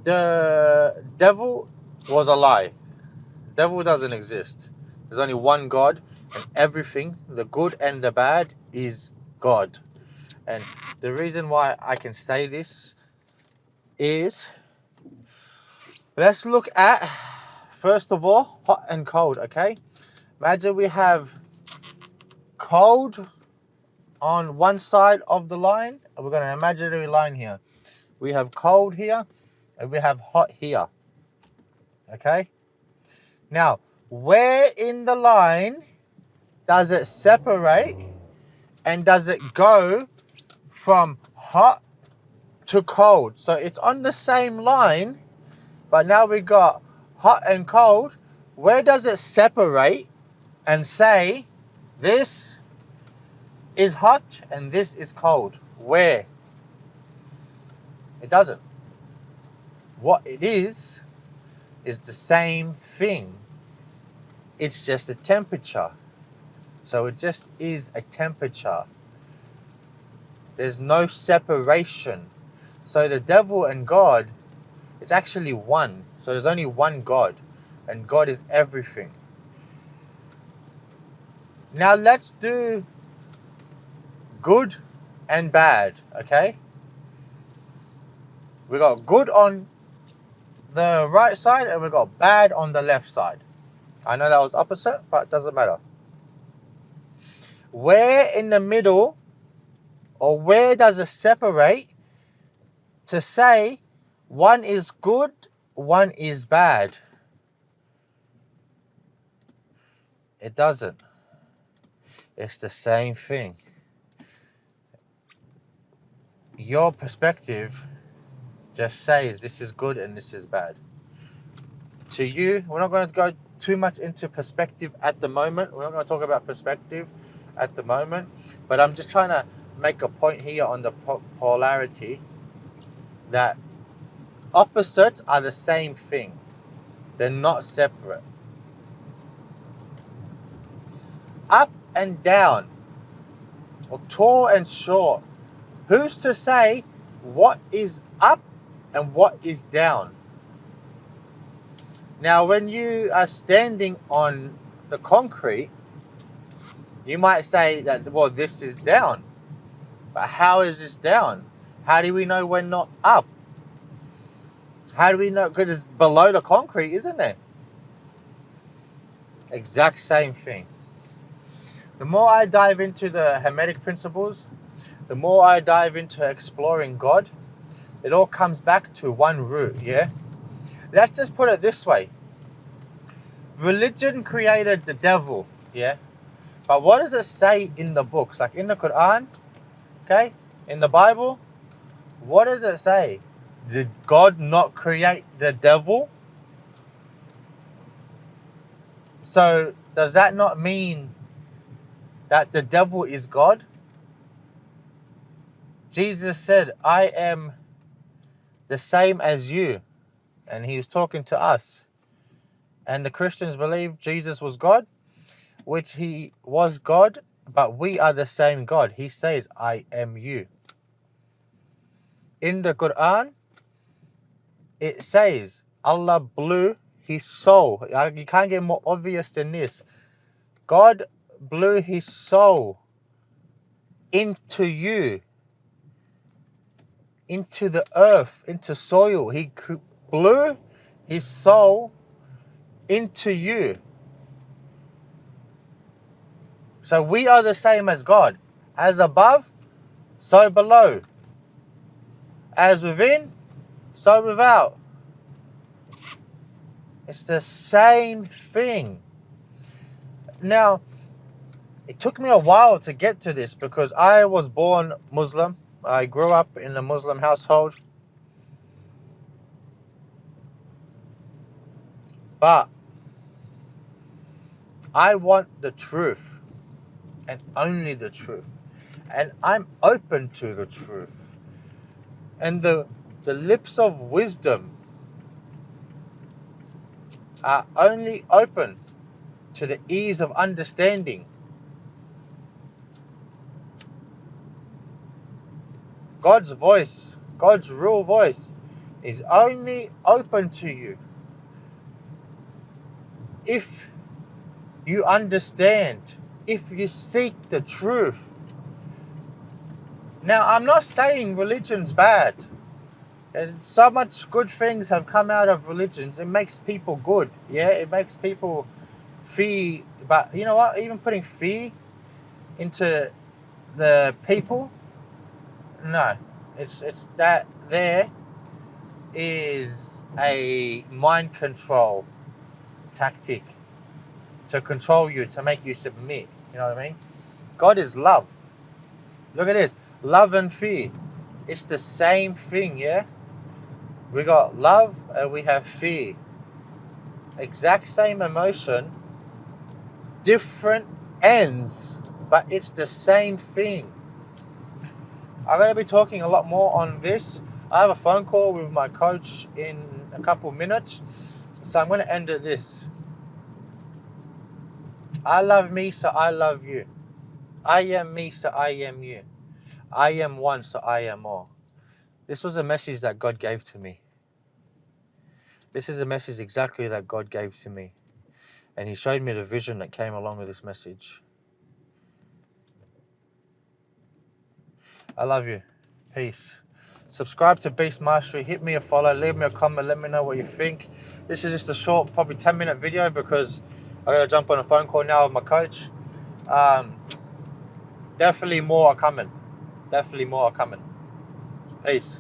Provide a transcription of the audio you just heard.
The devil was a lie. Devil doesn't exist. There's only one God, and everything, the good and the bad, is God. And the reason why I can say this is, let's look at, first of all, hot and cold, okay? Imagine we have cold on one side of the line. We're going to imaginary line here. We have cold here, and we have hot here, okay? Now, where in the line does it separate, and does it go from hot to cold? So it's on the same line, but now we got hot and cold. Where does it separate and say this is hot and this is cold? Where? It doesn't. What it is the same thing. It's just a temperature. So it just is a temperature. There's no separation. So the devil and God, it's actually one. So there's only one God, and God is everything. Now let's do good and bad, okay? We got good on the right side and we got bad on the left side. I know that was opposite, but it doesn't matter. Where in the middle, or where does it separate to say one is good, one is bad? It doesn't. It's the same thing. Your perspective just says this is good and this is bad. To you, we're not going to go too much into perspective at the moment. We're not going to talk about perspective at the moment, but I'm just trying to make a point here on the polarity, that opposites are the same thing. They're not separate. Up and down, or tall and short. Who's to say what is up and what is down? Now, when you are standing on the concrete, you might say that, well, this is down. But how is this down? How do we know we're not up? How do we know? Because it's below the concrete, isn't it? Exact same thing. The more I dive into the Hermetic principles, the more I dive into exploring God, it all comes back to one root, yeah? Let's just put it this way. Religion created the devil, yeah? But what does it say in the books? Like in the Quran, okay? In the Bible, what does it say? Did God not create the devil? So does that not mean that the devil is God? Jesus said, I am the same as you. And he was talking to us. And the Christians believe Jesus was God, which he was God, but we are the same God. He says, I am you. In the Quran, it says Allah blew his soul. You can't get more obvious than this. God blew his soul into you, into the earth, into soil. He blew his soul into you. So we are the same as God. As above, so below. As within, so without. It's the same thing. Now, it took me a while to get to this because I was born Muslim. I grew up in a Muslim household. But I want the truth, and only the truth. And I'm open to the truth. And the lips of wisdom are only open to the ease of understanding. God's voice, God's real voice, is only open to you if you understand, if you seek the truth. Now, I'm not saying religion's bad. And so much good things have come out of religion. It makes people good. Yeah, it makes people fear. But you know what? Even putting fear into the people, no. It's that there is a mind control tactic to control you, to make you submit. You know what I mean? God is love. Look at this. Love and fear. It's the same thing, yeah? We got love and we have fear. Exact same emotion, different ends, but it's the same thing. I'm going to be talking a lot more on this. I have a phone call with my coach in a couple minutes, so I'm going to end at this. I love me, so I love you. I am me, so I am you. I am one, so I am all. This was a message that God gave to me. This is a message exactly that God gave to me. And He showed me the vision that came along with this message. I love you. Peace. Subscribe to Beast Mastery. Hit me a follow. Leave me a comment. Let me know what you think. This is just a short, probably 10-minute video because I got to jump on a phone call now with my coach. Definitely more are coming. Definitely more are coming. Peace.